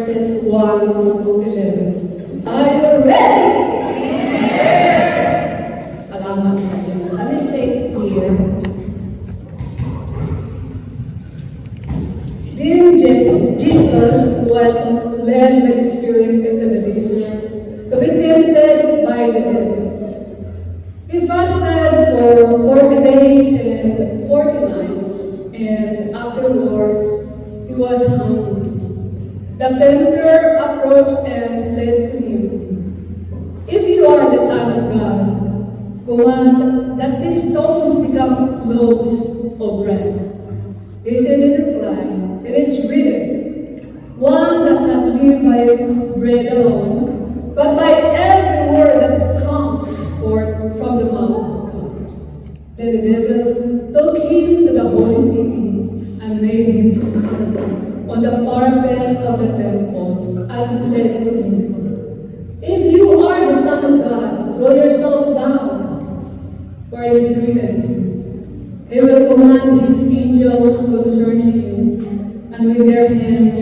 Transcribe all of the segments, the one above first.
verses 1 to 11. Are you ready? Salamat sa Diyos. And it says here, Dear Jesus was led by the Spirit into the desert to be tempted by the devil. He fasted for 40 days and 40 nights, and afterwards he was hungry. The tempter approached and said to him, If you are the Son of God, command that these stones become loaves of bread. He said in reply, It is written, One does not live by bread alone, but by every word that comes forth from the mouth of God. Then the devil took him to the holy city and made him stand on the parapet of the temple and said to him, If you are the Son of God, throw yourself down, for it is written, He will command His angels concerning you, and with their hands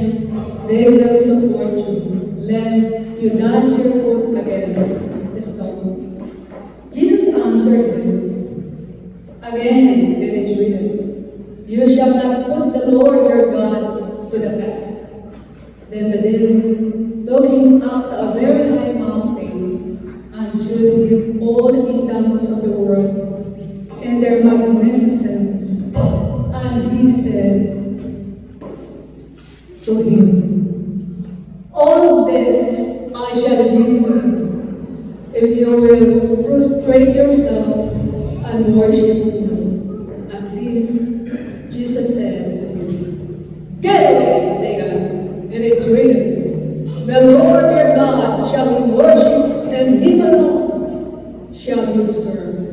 they will support you, lest you dash your foot against a stone. Jesus answered him, Again it is written, You shall not put the Lord your God to the test. Then the devil took him up to a very high mountain and showed him all the kingdoms of the world and their magnificence. And he said to him, All this I shall give to you, if you will prostrate yourself and worship me. And this Jesus said to him, Get away, Satan, it is written, The Lord your God shall be worshipped, and Him alone shall you serve.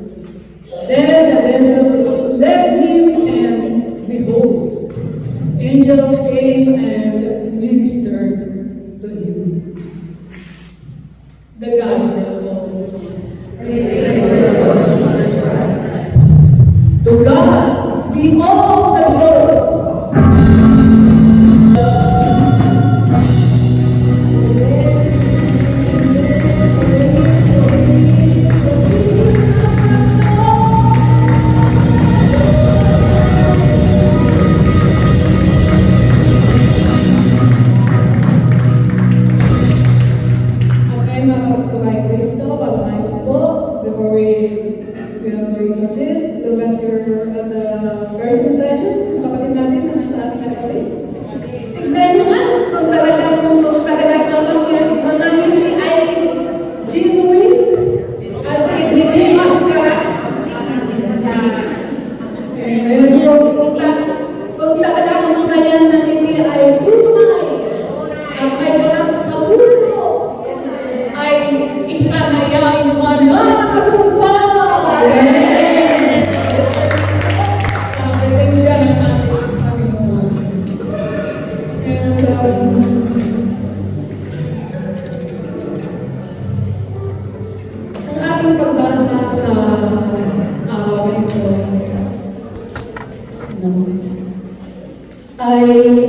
Then the devil left him, and behold, angels came and ministered to him. The Gospel of the Lord. Praise the Lord Jesus Christ. To God be all the glory.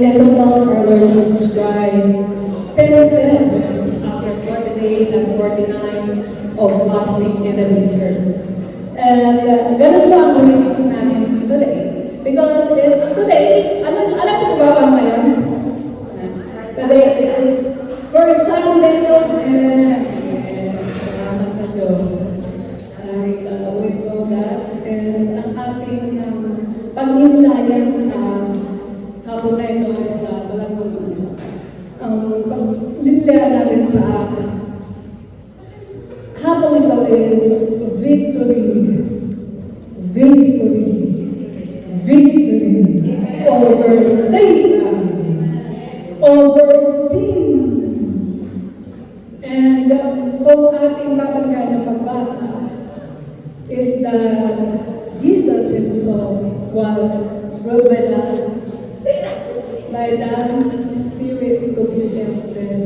As about our Lord Jesus Christ, tempted after 40 days and 40 nights of fasting in the desert. And ganun po ang lyrics natin today. Because it's today, alam mo ba ba ngayon? Today is first Sunday of salamat sa Diyos. And we know that. And ang ating pagnilayan sa hapon na ito is walang pag-uusap. Ang pagnilayan natin sa hapon ito is victory. Victory. Victory over Satan. Over sin. And kung ating babalikan ng pagbasa is that Jesus himself was brought by the Spirit to be tested.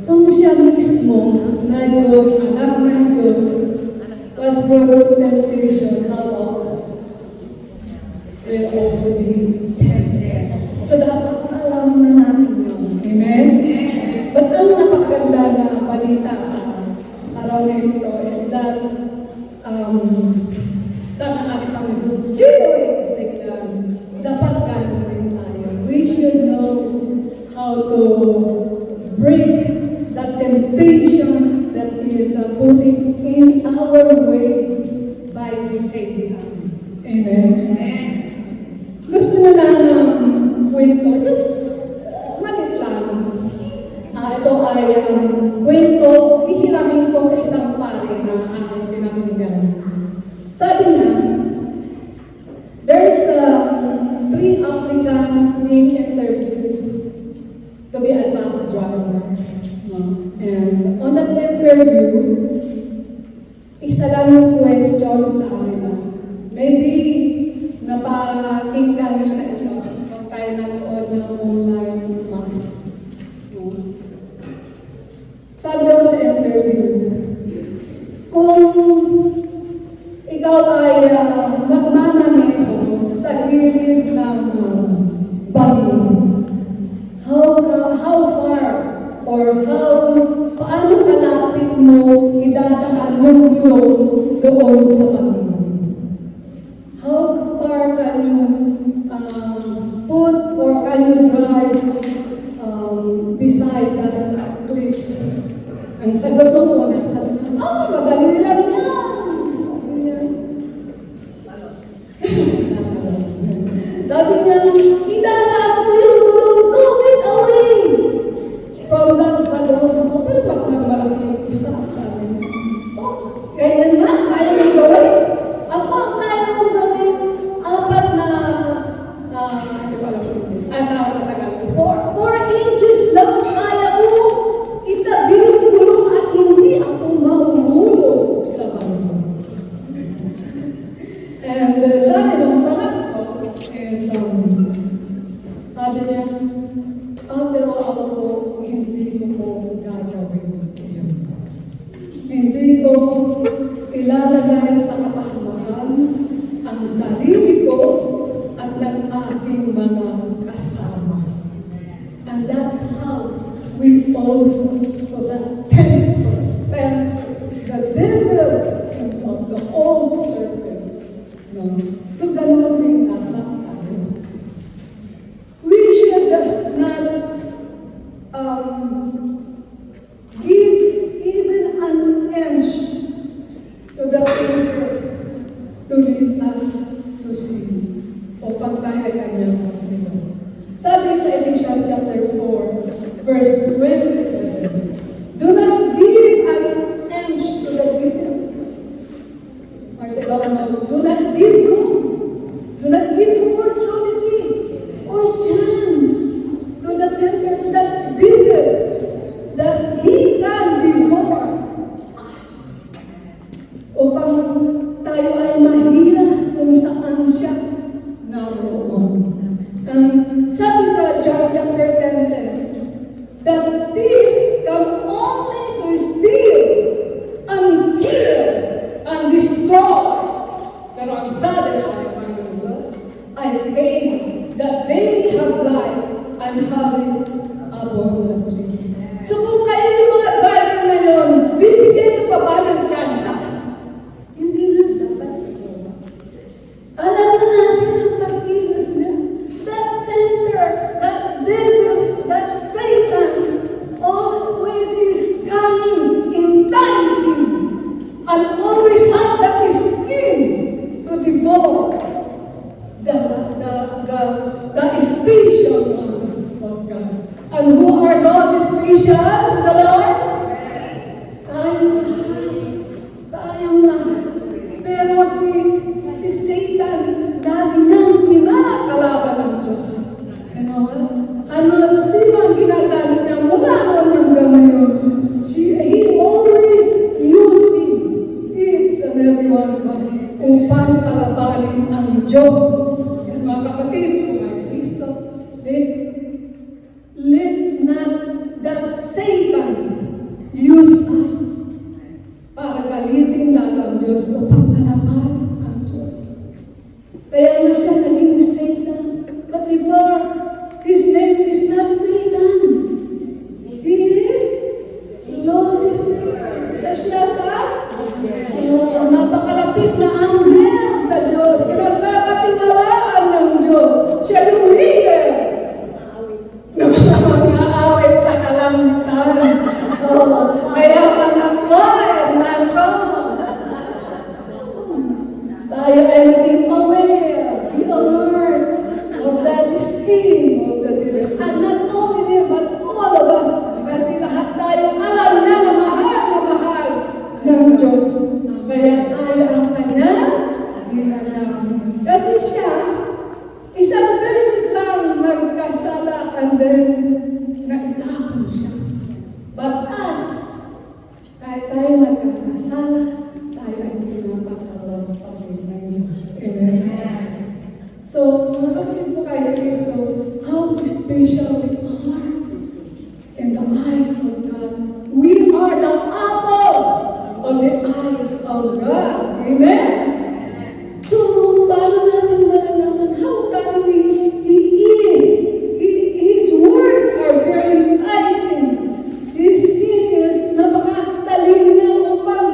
Kung siya mismo na Diyos, anak ng Diyos, was brought to temptation, how about us? Will also be tempted. So dapat alam na natin yun. Amen? maganda na balita sa araw na ito is that sabi ng ating Panginoon Jesus, give away Satan. Dapat gagawin tayo. We should know how to break that temptation that is putting in our way by Satan. Amen. Gusto na lang ng kwento, just malit lang. Ito ay kwento, hihiramin ko sa isang pare na aking pinamiligan. Sabi niya, there's 3 applicants being interviewed to be a bus driver. And on that interview, isa lang yung question sa kanila. Maybe napakinggan nyo na ito kung tayo nanood ng online class. Sabi daw sa interview, kung ikaw ay magmamaneho sa gilid ng bangin, how far or paano kalapit mo idadaan yung yun doon sa bangin? How far can you put or can you drive beside that cliff? Ang sagot ko muna, sabi niya, madali lang yan. Sabi niya, idadaan ko yung gulong 2 feet away from that balloon. Pero mas malaki yung isa, sabi niya. Ganyan na, kaya mong gawin. Ako, kaya mong gawin. 4 na, sa tagal ko. 4 inches lang kaya ko. Itabi yung gulong at hindi ako mahulog sa balloon. And sabi nung pangatlo is, sabi niya, pero ako po, hindi ko po gagawin yun. Hindi ko ilalagay sa kapahamakan ang sarili ko at ng aking mga kasama. And that's how we also to that temple, the devil himself, the old serpent. So, ganun din dapat tayo. We should not give even an inch to the temple to lead us to sin o pagkaya kanyang kasinunod. Sabi sa Ephesians chapter 4, verse 27, do not give an inch to the devil. Do not give room. Do not give opportunity or chance to the tempter, to that devil, that he can devour us. Upang tayo ay mahila kung saan siya naroon. Sabi sa John chapter 10, the thief come only to steal and kill and destroy. Pero ang sabi ng ating Panginoon Jesus, I came that they may have life and have it abundantly. So kung kayo yung mga driver ngayon, bibigyan nyo pa ba ng tsansa? Hindi na dapat ito. Alam na natin ang pagkilos niya. That tempter, that devil, that Satan always is cunning, enticing, and always have that scheme to devour the special one of God. And who are those special to the Lord? Tayong lahat. Pero si Satan, lagi niyang kinakalaban ng Diyos. Sino ang ginagamit niya mula noon hanggang ngayon? He always using each and every one of us upang kalabanin ang Diyos. At mga kapatid, mga Kristo, let not that Satan But us, kahit tayo nagkakasala, tayo ay pinapakaroon pag-ibig ng Diyos. Amen. So, mga kapatid po kay Kristo, how special we are in the eyes of God. We are the apple of the eyes of God. Amen? So, paano natin malalaman how godly He is? His words are very enticing. His skin is napakatalino upang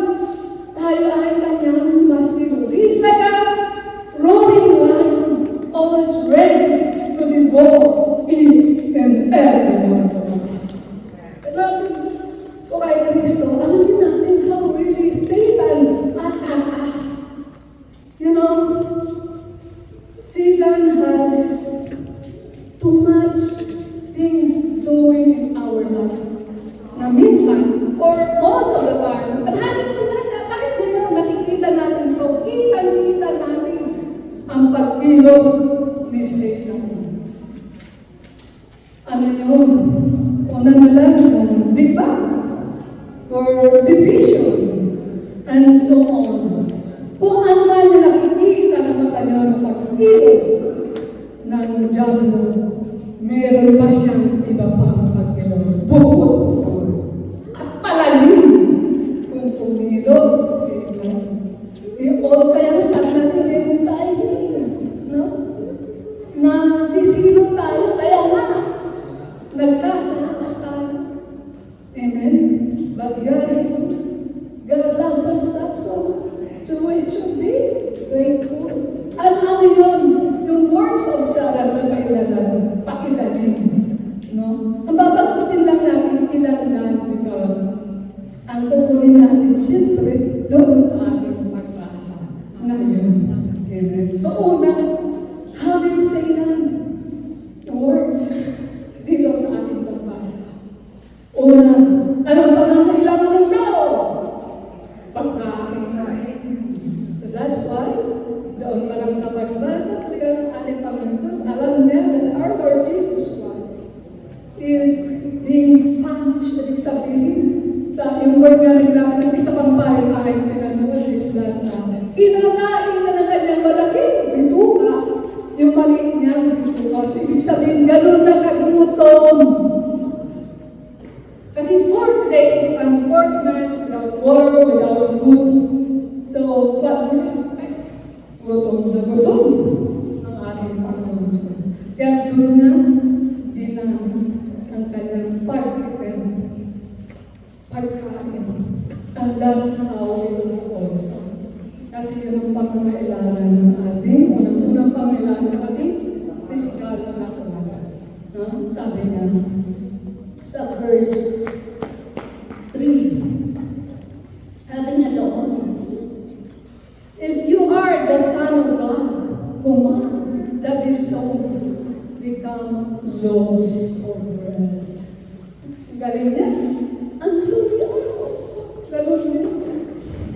tayo ay kanyang masilu. He's like a roaring lion, always ready to devour each and every one of us. Grabe po kay Kristo, alamin natin how really Satan attack us. You know, Satan has too much things doing in our life. Na minsan, or most of the time, at kahit kung nakikita natin ito, kita natin ang pagkilos ni Satan. Ano yun? Una na lang, diba? Or division, and so on. Kung ano man nakikita ng mata niyo ng pagkilos ng Diablo, meron pa siyang iba pang pagkilos. Bukod at palalim kung kumilos si Satan. O kaya saan natin enticing, no? Na sisilo tayo, kaya nga, nagkasala tayo. Amen? But God is good. God loves us that so much. So we should be grateful. Ano yun? Yung works of Satan na pailalim. No? Ang babagutin lang natin ilan lang because ang kukunin natin, siyempre, doon sa ating pagbasa. Ngayon. Amen. So una, how did Satan works dito sa ating pagbasa? Una, anong pangangailangan ng tao? Pagkain. So that's why, doon pa lang sa pagbasa talaga ng ating Panginoon Jesus, alam niya that our Lord Jesus Christ is being famished. Ibig sabihin, sa yung word nga ng isa pang paring-aring pinanood is that kinakain na ng kanyang malaking bituka, yung maliit niyang bituka. So ibig sabihin, ganun na kagutom. Kasi 40 days and 40 nights without water, without food. So, what do you expect? Gutom na gutom ang ating Panginoon Jesus. Kaya doon na dinang ang kanyang pagkain. And that's how we live also. Kasi yun ang pangangailangan ng ating, unang pangangailangan ng ating physical na katawan. Sabi niya, sa verse 3, having a law, if you are the Son of God, command that these stones become loaves of bread. Galing niya. Ang sulit ako. Galing niya.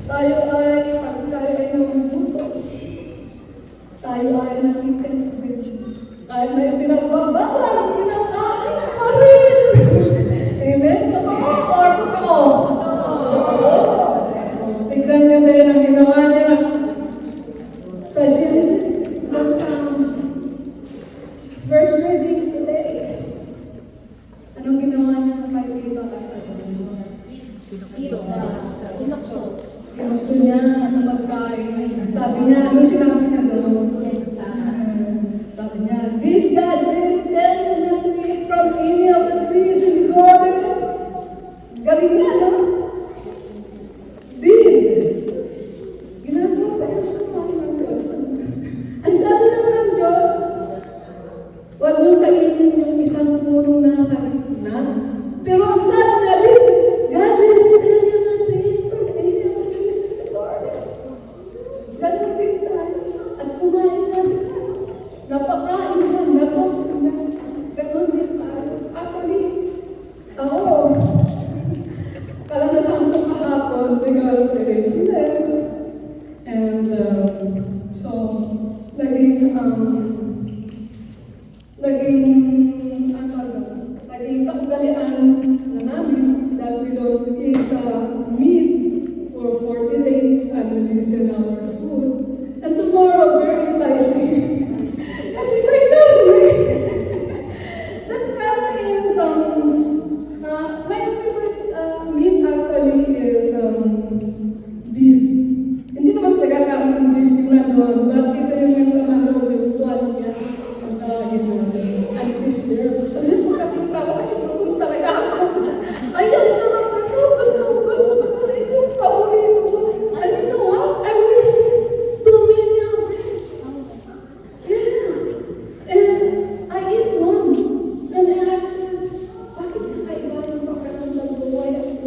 Tayo ay, pag tayo ay nabubuto, tayo ay nakikita. Kahit may pinagbabawal, kinakain pa rin. Amen? Totoo or totoo? Tignan niyo din ang ginawa niya sa Genesis. Sa first reading today. Anong ginawa niya kay Eva at Kinukso. Kinukso niya sa pagkain. Sabi niya, ano sinabi niya doon? Sabi niya, did God really tell you not to eat from any of the trees in the garden? Galing niya, no? Did. Ginagawa pa niya sa mga ng Diyos. Ang sabi naman ng Diyos, huwag niyong kainin yung isang punong nasa gitna. Pero ang sabi niya din, God really tell you not to eat from any of the trees in the garden. Ganun din tayo. At kumain na sila. Napakain na, natos na. Ganun din tayo. Actually, ako,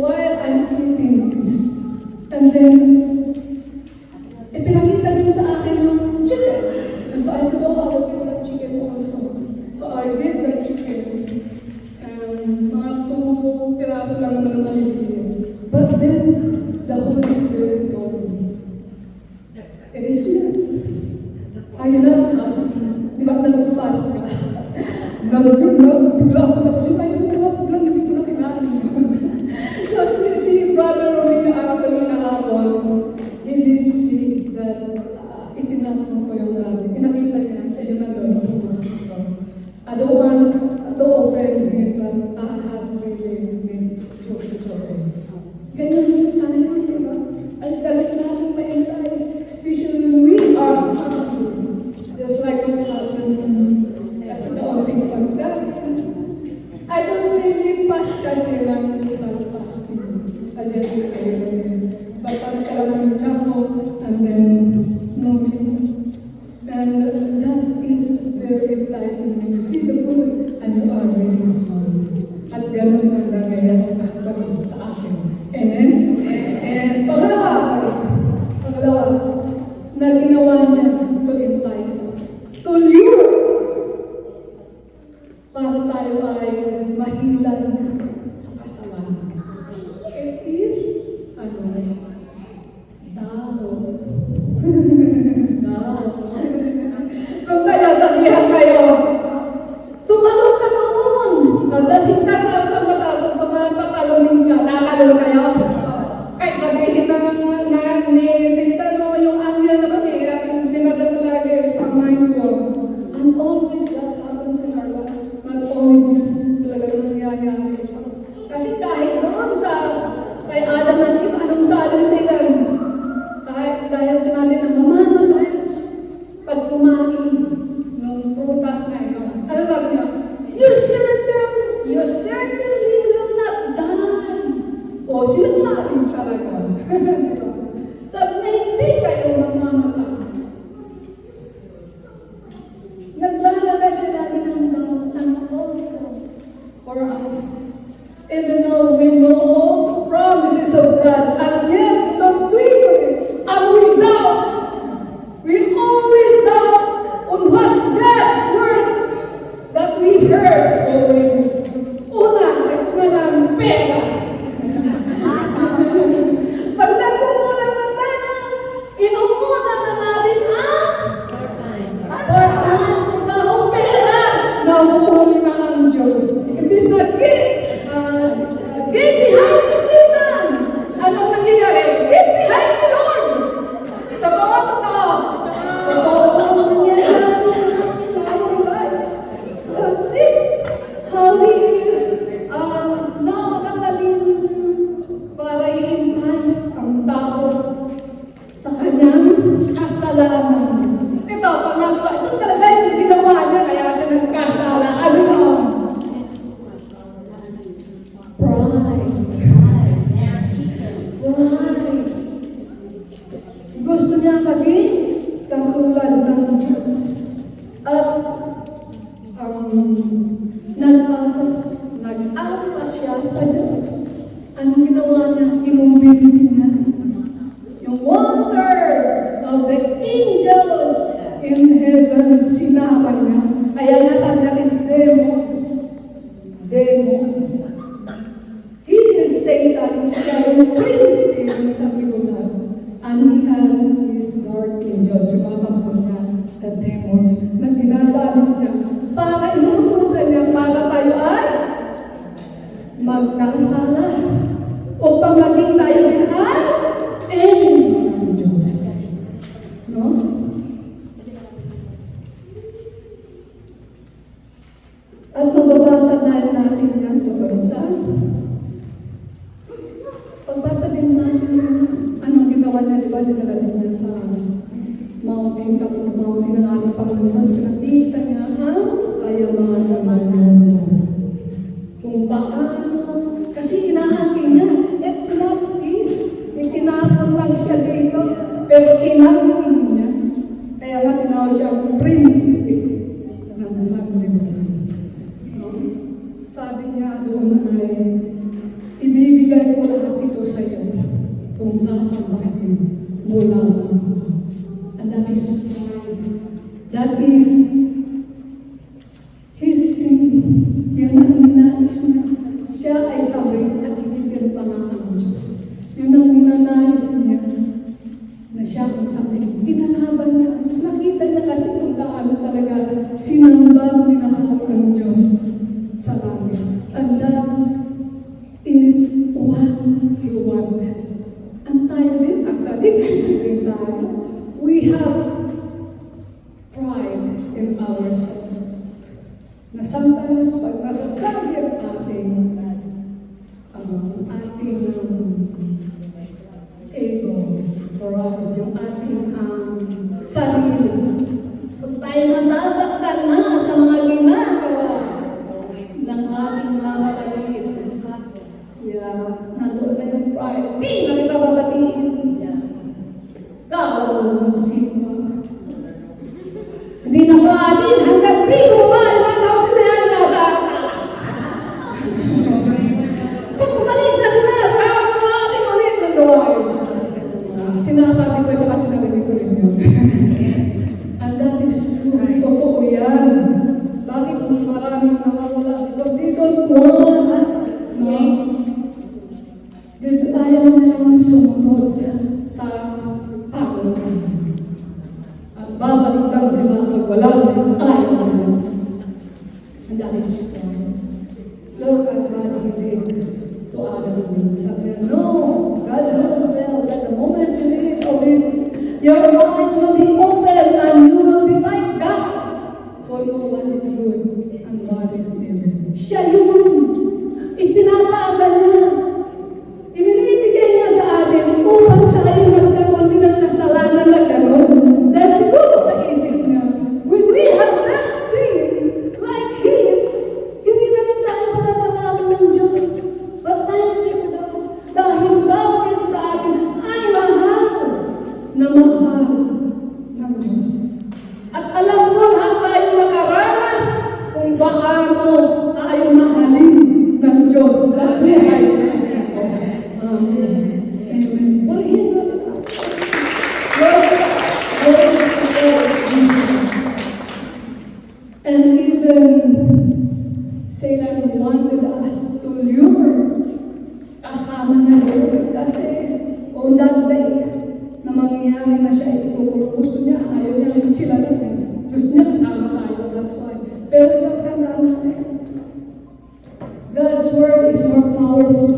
while I'm eating this. And then, pinakita din sa akin yung chicken. And so I said, oh, I will get that chicken also. So I did that chicken. And mga 2 piraso lang naman maliliit. But then, the Holy Spirit told me, it is clear. I love fasting. Di ba nag-fast ka? Bigla ako nagsipay ko, biglang hindi ko na kinain. So si Brother Romeo actually kahapon, he did see that itinapon ko yung gabi. Inakita niya siya yung nandun. I don't want to offend him, but I have really been joking. Ganyan yung tayo, di ba? Ang galit natin ma-entice, especially when we are hungry. Just like what happened to me. Kasi kaunting pagkain. I don't really fast kasi lang fasting. I just but pagkaroon ng chako and then no meat. And that is very enticing when you see the food and you are really hungry. At ganun ang nangyayari sa akin. Amen? And pangalawa, na ginawa niya to entice us, to lure us, para tayo ay mahilan sa kasalanan. It is, dahon. Kung kaya sabihan kayo, tumalong ka doon. Dalhin ka sa mataas at patalonin ka. Natalon kayo. Kahit sabihin na ni Satan mo yung angel naman at yung dinadasal lagi sa mind ko. And always that happens in our life. Not only this talaga nangyayari. Kasi kahit noon kay Adam and Eve, anong sabi ni Satan? Dahil sinabi na mamamatay pag kumain ng prutas na yun. Ano sabi niya? You certainly will not die. O, sinungaling talaga. Sabi niya, hindi kayo mamamatay. Naglalagay siya lagi ng doubt and also for us. Even though we know all the promises of God, and yet we don't believe in it, and we doubt. We always doubt on what God's word that we heard already. Una, ito na lang, pera. Pag nagkukulang na tayo, inuuna na natin ang part-time, trabaho, pera. Nahuhuli na ang Diyos. Ibig na get behind the Satan. Anong nangyayari? Get behind the Lord. Totoo. Totoo ang nangyayari in our life. See how He is napakatalino para i-entice ang tao sa kanyang kasalanan. Ito, pangatlo. Ito talaga yung ginawa niya, kaya siya nagkasala. Ano yun? Pride. Gusto niya maging katulad ng Diyos. At nag-alsa siya sa Diyos. Ang ginawa niya, inumbisi niya. Yung wonder of the angels in heaven, sinapan niya. Kaya nasa natin demons. He is Satan, siya yung principle sa libutan. And he has his dark angels, yung mga kampon niya, the demons, na ginagamit niya. Para inutusan niya, para tayo ay magkasala. Upang maging tayo din ay enemy ng Diyos. No? At mababasa na natin yan pagbansa. Pagbasa din natin anong ginawa niya, diba? Dinala din niya sa mountain, kapag mountain ng ating Panginoon. Pinakita niya ang kayaman naman niya. Kung paano, kasi inaangkin niya, it's not his. Itinapon lang siya dito, pero inangkin niya. Kaya nga tinawag siya prinsipe ng sanlibutan. No? Sabi niya doon ay, ibibigay ko sasambahin mo lamang ako. And that is pride. That is his sin. Yun ang ninais niya. Siya ay sabay at hindi pinapangako ng Diyos. Yun ang ninanais niya. Na siya ang sabay. Tinalaban niya ang Diyos. Nakita niya kasi kung gaano talaga sinambang minahal ng Diyos sa langit. And that is what he wanted. Ang tayo din, din tayo. We have pride in ourselves. Na sometimes, pag nasasabi ang ating ego, or yung ating sarili, kung tayo nasasaktan na sa mga ginagawa ng ating mga kapatid, nandoon na yung pride. Di na kita babatiin. Gawin mo sino. Hindi na maatin hanggang di mo ba ang sinayang nasa atas. Pag umalis na sila sa ating ulit ng gawain. Sinasabi ko ito kasi narinig ko rin yun. And that is true. Totoo yan. Bakit maraming nawawala dito? They don't want. No? Ayaw nilang sumunod sa Panginoon. At babalik lang sila pag wala ng ayaw nila. And that is true. Look at what he did to Adam and Eve. Sabi niya, no, God knows well that the moment you eat of it, your eyes will be open and you will be like God. For know what is good and what is evil. Siya yun. Ipinapasa niya. Ibinibigay niya sa atin upang tayo magkaroon din ng kasalanan na gano'n. Dahil siguro sa isip niya, when we have that sin like his, hindi na rin tayo patatawagan ng Diyos. But thanks be to God, dahil bawat isa sa atin ay mahal na mahal ng Diyos. At alam ko lahat tayo nakaranas kung paano tayo mahalin ng Diyos sa buhay natin. Amen. Purihin mo ito. And even Satan wanted us to lure kasama na Lord kasi on that day na mangyayari na siya ikukulong. Gusto niya, ayaw niya sila lang eh. Gusto niya kasama tayo. That's why. Pero ito tandaan natin. God's word is more powerful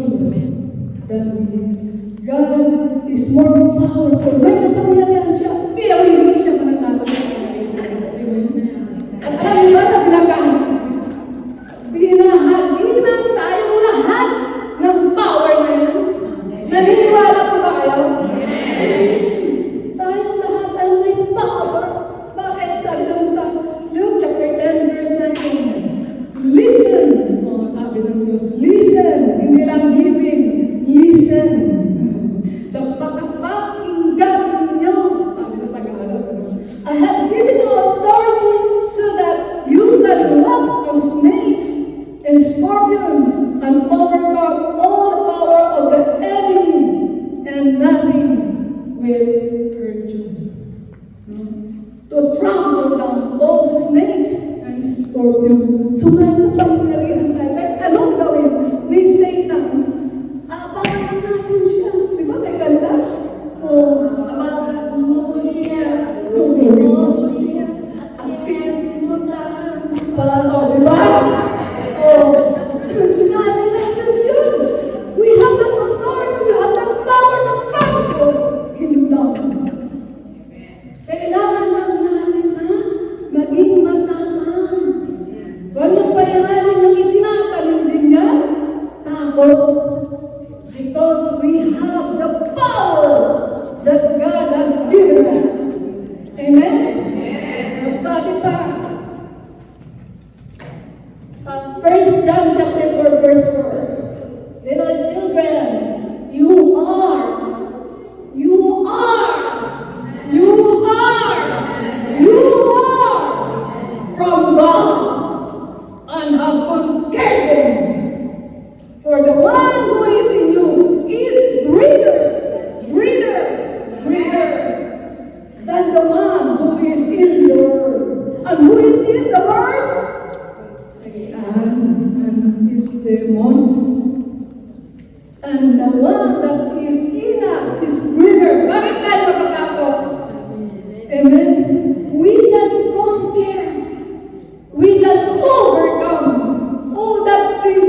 than his. God is more powerful. May kapangyarihan siya, pero hindi siya mananalo sa kapangyarihan. At alam ba na binahaginan tayong lahat ng power na yan? Naniniwala po ba kayo? Tayong lahat ay may power. Bakit? Sabi lang sa Luke chapter 10 verse 19. Listen. Sabi ng Diyos, listen. Hindi lang hearing. Listen. Sa pagkapakinggan ninyo, sabi sa Tagalog, I have given you authority so that you can walk on snakes and scorpions and overcome all the power of the enemy, and nothing will hurt you. To trample down all the snakes and scorpions. So ngayon pangyarihan tayo, anong gawin ni Satan? Abangan natin siya. Di ba may ganda? Abangan mo siya. Tutuloy mo siya. Akin mo na. Di ba? Sinabi na Diyos yun. We have that authority. We have that power to trample him down. Kailangan lang natin na maging matapang. Walang pairalin ng itinatalim din niya. Takot. Because we have the power that God has given us. Amen? At sabi pa, sa 1 John chapter 4 verse 4, little children, you are from God and have conquered them. For the one who is in you is greater And the one that is in us is greater. Bakit tayo matatakot? Amen? We can conquer. We can overcome all that sin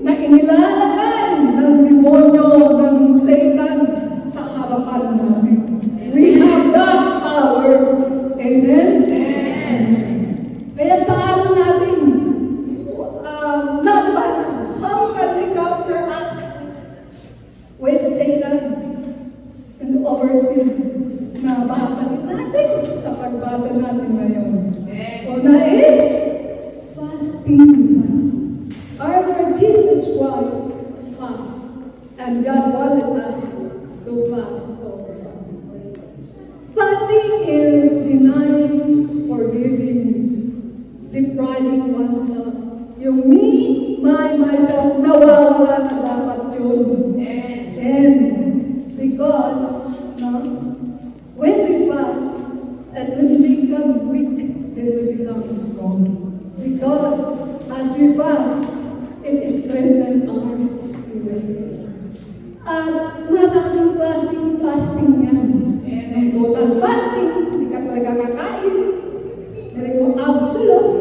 na inilalagay ng demonyo, ng Satan sa harapan natin. We have that power. Amen? Kaya paano natin laban? How can we counteract with Satan and over sin? Nabasa din natin sa pagbasa natin ngayon. Una is fasting. Our Lord Jesus Christ fast. And God wanted us to fast also. Fasting is denying, forgiving, depriving oneself. Yung me, myself, nawawala na dapat yun. And because, when we fast, and when we become weak, then we become strong. Because as we fast, it strengthens our spirit. At maraming klaseng fasting yan. Ang total fasting, hindi ka talaga kakain. Merong absolute,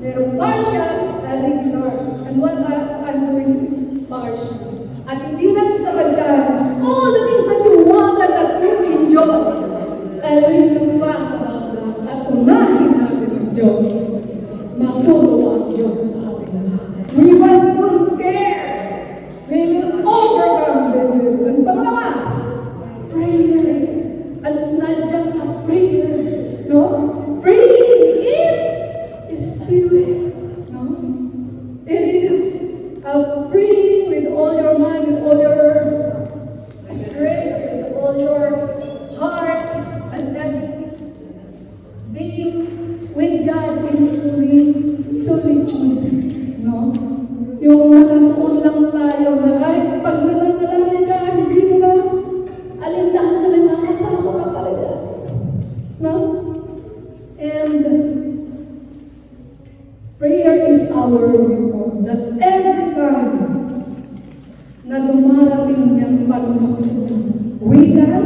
merong partial, and regular. And what I'm doing is partial. At hindi lang sa pagkain, all the things that you wanted, that you enjoy, and when you fast about that, at unahin natin ang Diyos, matutuwa ang Diyos sa atin. We will conquer. We will overcome the devil. And pangalawa, prayer. And it's not just a prayer, no? Praying in spirit, no? It is a praying with all your mind, with all your strength, with all your heart, and everything. Being with God in solitude, no? Yung nakatuon lang tayo na kahit pag nananalangin ka, hindi mo na alindahan na may mga kasama ka pala dyan. No? And prayer is our weapon that every time na dumarating niyang pagmuksunod, we can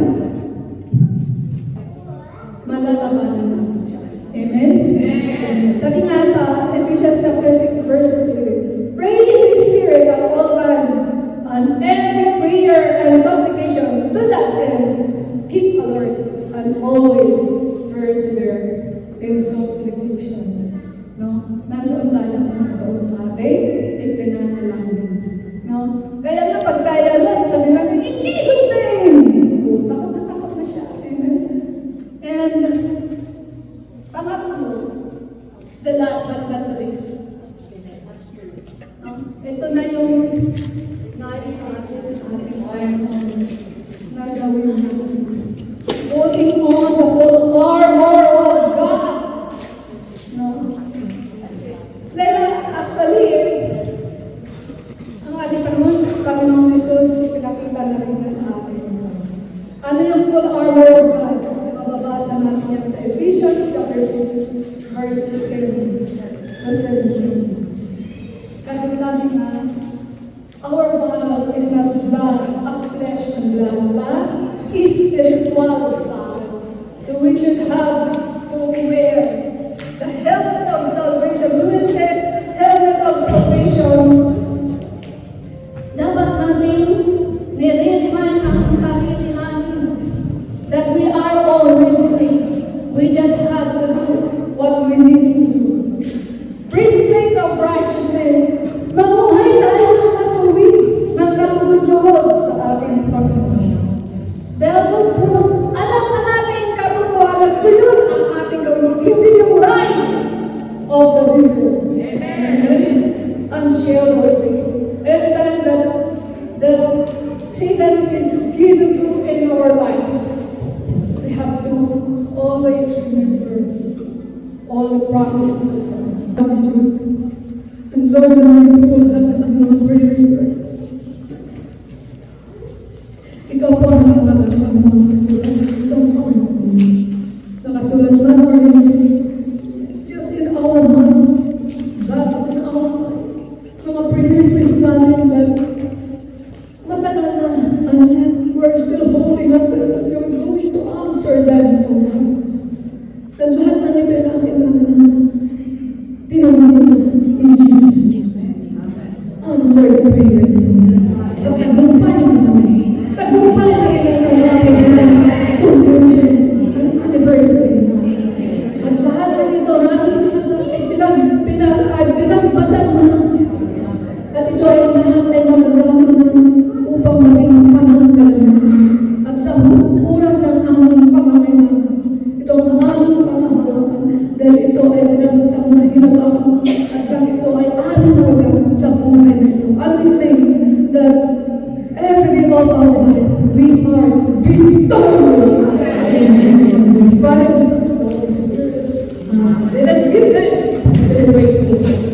malalabanan natin siya. Amen? Amen. Sabi nga sa Ephesians chapter 6 verses 3, pray in the Spirit at all times, and every prayer and supplication to that end, keep alert and always persevere in supplication. No? Nandoon tayo nandoon sa atin, ipinanalangin. No? Kaya nga pag tayo sasabihin natin, in Jesus' name! Takot na siya. Amen? And pangatlo, the last but not least, ito na yung nais sa ating na gawin natin. Putting on the full armor of God. No? Dahil actually, ang ating panahon sa Panginoong Jesus, ipinakita na rin na sa atin. Ano yung full armor of God? Mababasa natin yan sa Ephesians chapter 6, verses 10 to 17. Kasi sabi nga, our battle is not blood, of flesh and blood, but is spiritual battle. So we should have to wear the helmet of salvation. When we say helmet of salvation, dapat natin nire-remind ang sarili natin that we are already saved. We just have to do what we need to do. Prescript of righteousness, mamuhay tayo ng matuwid ng kalugod-lugod sa ating Panginoon. Bible-proof, alam na natin katotohanan, so yun ang ating gawin, hindi yung lies of the devil. Amen. Unshare faith. Every time that Satan is given to in our life, we have to always remember all the promises of God. And Lord, we will have ang prayer request. Ikaw po ang nakatagal ng mga kasulat. Itong Panginoon. Nakasulat man or hindi. Just in our mind. That in our mind. Mga prayer request natin that year. Tagumpay mo. Tagumpay na ilang mga 2 years anniversary. At lahat ng ito, pinaspasan mo. At ito ay lahat ay magagamit upang maging pananggalan. At sa oras ng aming pangangailangan, ito ang aming pangangailangan dahil ito ay pinaspasan mo na ginagawa at lang ito ay aming halaga sa buhay nito. And we claim that every day of our life, we are victorious in Jesus Christ. Father, Son, and Holy Spirit. Let us give thanks. We're grateful.